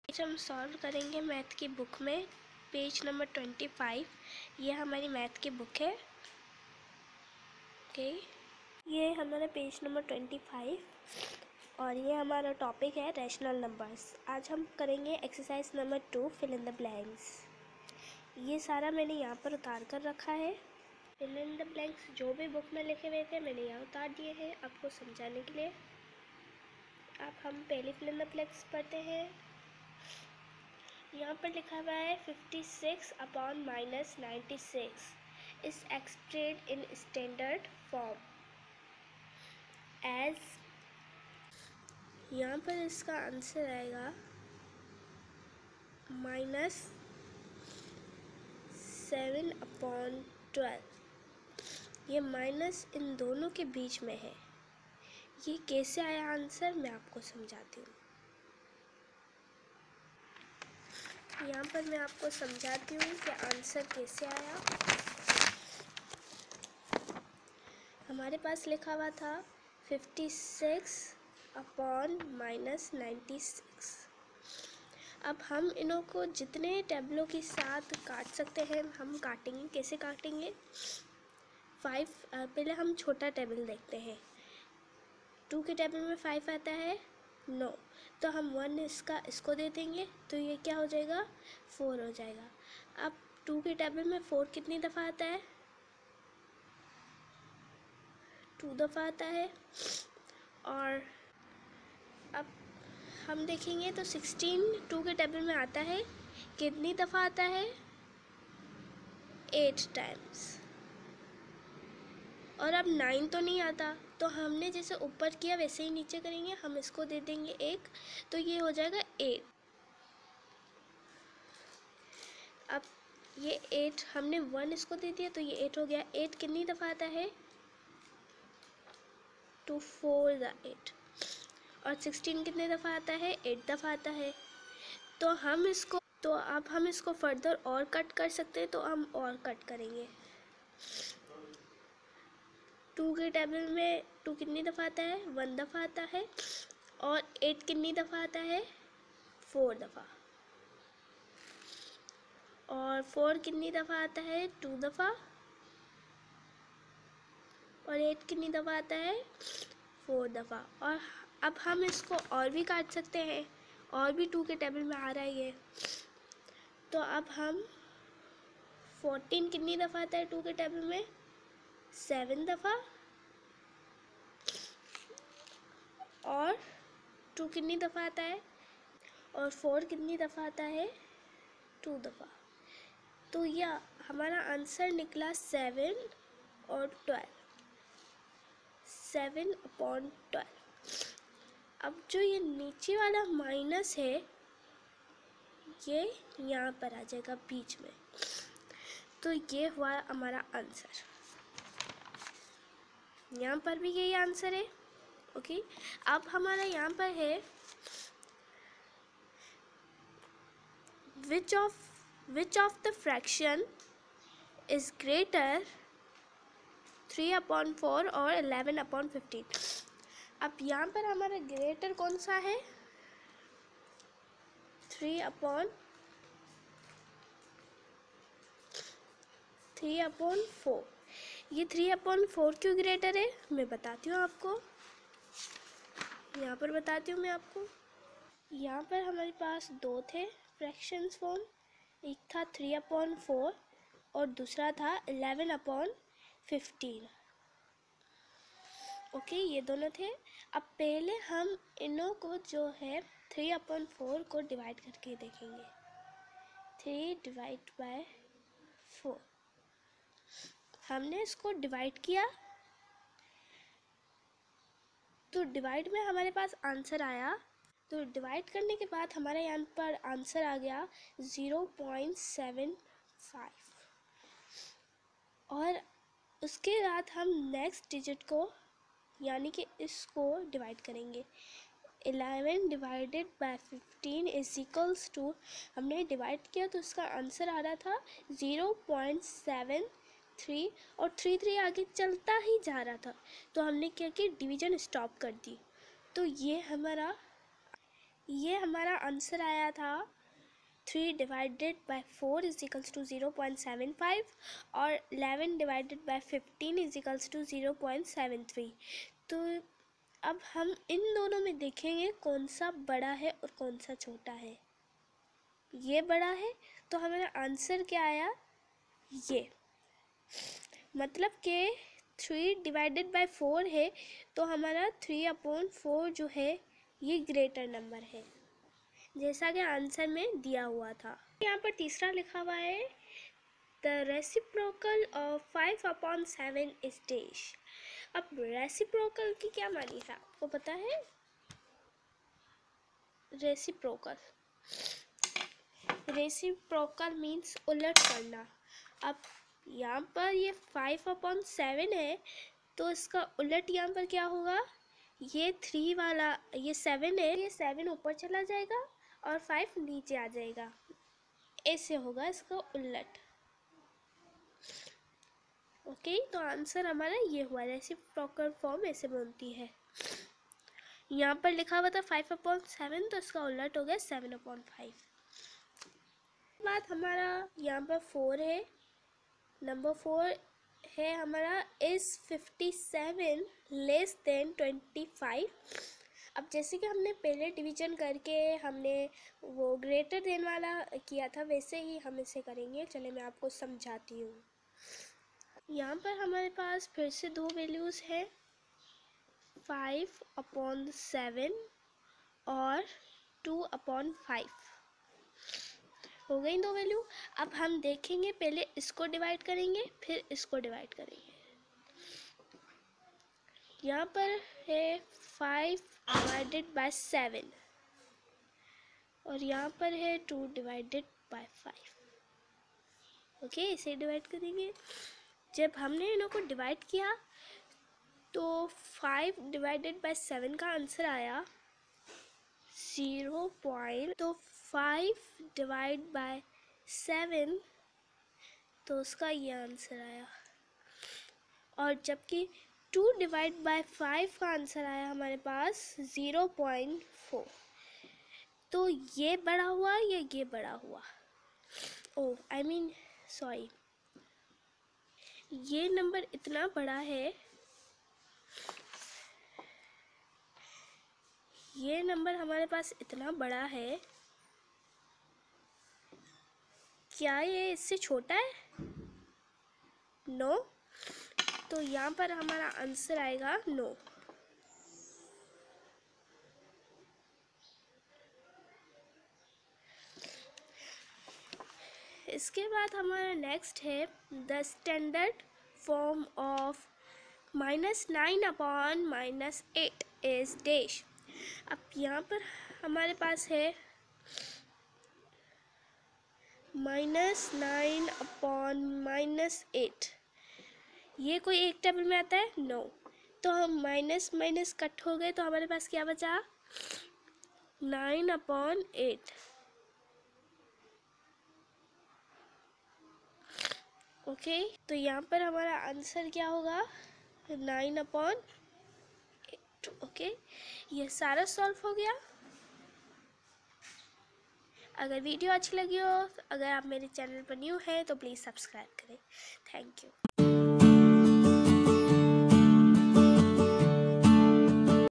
आज हम सॉल्व करेंगे मैथ की बुक में पेज नंबर 25। ये हमारी मैथ की बुक है। ओके, ये हमारा पेज नंबर 25 और ये हमारा टॉपिक है रैशनल नंबर्स। आज हम करेंगे exercise number 2 fill in the blanks. ये सारा मैंने यहाँ पर उतार कर रखा है। फिल इन द ब्लैंक्स जो भी बुक में लिखे हुए थे मैंने यहाँ उतार दिए हैं आपको समझाने के लिए। अब हम पहले फिल इन द ब्लैंक्स पढ़ते हैं। यहाँ पर लिखा हुआ है 56 upon minus 96 is expressed in standard form as. यहाँ पर इसका आंसर आएगा -7/12। ये माइनस इन दोनों के बीच में है। ये कैसे आया आंसर मैं आपको समझाती हूँ। यहाँ पर मैं आपको समझाती हूँ कि आंसर कैसे आया। हमारे पास लिखा हुआ था 56 अपॉन माइनस 96। अब हम इन्हों को जितने टेबलों के साथ काट सकते हैं हम काटेंगे। कैसे काटेंगे? पहले हम छोटा टेबल देखते हैं। 2 के टेबल में 5 आता है, नो, तो हम 1 इसको दे देंगे तो ये क्या हो जाएगा? 4 हो जाएगा। अब 2 के टेबल में 4 कितनी दफ़ा आता है? 2 दफ़ा आता है। और अब हम देखेंगे तो 16 2 के टेबल में आता है, कितनी दफ़ा आता है? 8 टाइम्स। और अब 9 तो नहीं आता, तो हमने जैसे ऊपर किया वैसे ही नीचे करेंगे। हम इसको दे देंगे 1, तो ये हो जाएगा 8। अब ये 8 हमने 1 इसको दे दिया तो ये 8 हो गया। 8 कितनी दफ़ा आता है? 2 4 द 8। और 16 कितने दफ़ा आता है? 8 दफ़ा आता है। तो अब हम इसको फर्दर और कट कर सकते हैं, तो हम और कट करेंगे। 2 के टेबल में 2 कितनी दफ़ा आता है? 1 दफ़ा आता है। और 8 कितनी दफ़ा आता है? 4 दफ़ा। और 4 कितनी दफ़ा आता है? 2 दफ़ा। और 8 कितनी दफ़ा आता है? 4 दफ़ा। और अब हम इसको और भी काट सकते हैं, और भी 2 के टेबल में आ रहा है ये। तो अब हम 14 कितनी दफ़ा आता है 2 के टेबल में? 7 दफ़ा। और 2 कितनी दफ़ा आता है? और 4 कितनी दफ़ा आता है? 2 दफ़ा। तो यह हमारा आंसर निकला 7 और 12, 7/12। अब जो ये नीचे वाला माइनस है ये यहाँ पर आ जाएगा बीच में। तो ये हुआ हमारा आंसर। यहाँ पर भी यही आंसर है। ओके, अब हमारा यहाँ पर है which of the fraction is greater 3/4 और 11/15। अब यहाँ पर हमारा ग्रेटर कौन सा है? 3/4। ये 3/4 क्यों ग्रेटर है मैं बताती हूँ आपको। यहाँ पर बताती हूँ मैं आपको। यहाँ पर हमारे पास 2 थे फ्रैक्शंस फॉर्म। एक था 3/4 और दूसरा था 11/15। ओके, ये दोनों थे। अब पहले हम इनों को जो है 3/4 को डिवाइड करके देखेंगे। 3/4 हमने इसको डिवाइड किया तो डिवाइड में हमारे पास आंसर आया। तो डिवाइड करने के बाद हमारे यहाँ पर आंसर आ गया 0.75। और उसके बाद हम नेक्स्ट डिजिट को यानी कि इसको डिवाइड करेंगे। 11 divided by 15 is equals to, हमने डिवाइड किया तो उसका आंसर आ रहा था 0.73 और 3 आगे चलता ही जा रहा था। तो हमने क्या किया? डिवीजन स्टॉप कर दी। तो ये हमारा ये हमारा आंसर आया था 3 divided by 4 is equals to 0.75 और 11 divided by 15 is equals to 0.73। तो अब हम इन दोनों में देखेंगे कौन सा बड़ा है और कौन सा छोटा है। ये बड़ा है तो हमारा आंसर क्या आया, ये मतलब कि 3 डिवाइडेड बाय 4 है तो हमारा 3/4 जो है ये ग्रेटर नंबर है, जैसा कि आंसर में दिया हुआ था। यहाँ पर तीसरा लिखा हुआ है the reciprocal of 5/7 is dash. अब रेसिप्रोकल की क्या मानी है आपको पता है? रेसिप्रोकल मीन्स उलट करना। अब यहाँ पर ये 5/7 है तो इसका उलट यहाँ पर क्या होगा, ये 3 वाला, ये 7 है, ये 7 ऊपर चला जाएगा और 5 नीचे आ जाएगा, ऐसे होगा इसका उलट। ओके, तो आंसर हमारा ये हुआ, रेसिप्रोकल फॉर्म ऐसे बनती है। यहाँ पर लिखा हुआ था 5/7 तो इसका उलट हो गया 7/5। बात हमारा यहाँ पर 4 है, नंबर 4 है हमारा इज 57 लेस देन 25। अब जैसे कि हमने पहले डिवीजन करके हमने वो ग्रेटर देन वाला किया था, वैसे ही हम इसे करेंगे। चलिए मैं आपको समझाती हूँ। यहाँ पर हमारे पास फिर से दो वैल्यूज़ हैं, 5/7 और 2/5 हो गई दो वैल्यू। अब हम देखेंगे, पहले इसको डिवाइड करेंगे फिर इसको डिवाइड करेंगे। यहाँ पर है 5 डिवाइडेड बाय 7 और यहाँ पर है 2 डिवाइडेड बाय 5। ओके, इसे डिवाइड करेंगे। जब हमने इन्हों को डिवाइड किया तो 5 डिवाइडेड बाय 7 का आंसर आया 0. तो 5 डिवाइड बाय 7 तो उसका ये आंसर आया। और जबकि 2 डिवाइड बाय 5 का आंसर आया हमारे पास 0.4। तो ये बड़ा हुआ या ये बड़ा हुआ? सॉरी, ये नंबर इतना बड़ा है, ये नंबर हमारे पास इतना बड़ा है, क्या ये इससे छोटा है? नो। तो यहाँ पर हमारा आंसर आएगा नो। इसके बाद हमारा नेक्स्ट है the standard form of -9/-8 is dash. अब यहाँ पर हमारे पास है -9/-8। ये कोई एक टेबल में आता है? नो। तो हम माइनस माइनस कट हो गए तो हमारे पास क्या बचा? 9/8। ओके, तो यहाँ पर हमारा आंसर क्या होगा? 9/8। ओके, ये सारा सॉल्व हो गया। अगर वीडियो अच्छी लगी हो, अगर आप मेरे चैनल पर न्यू हैं तो प्लीज़ सब्सक्राइब करें। Thank you.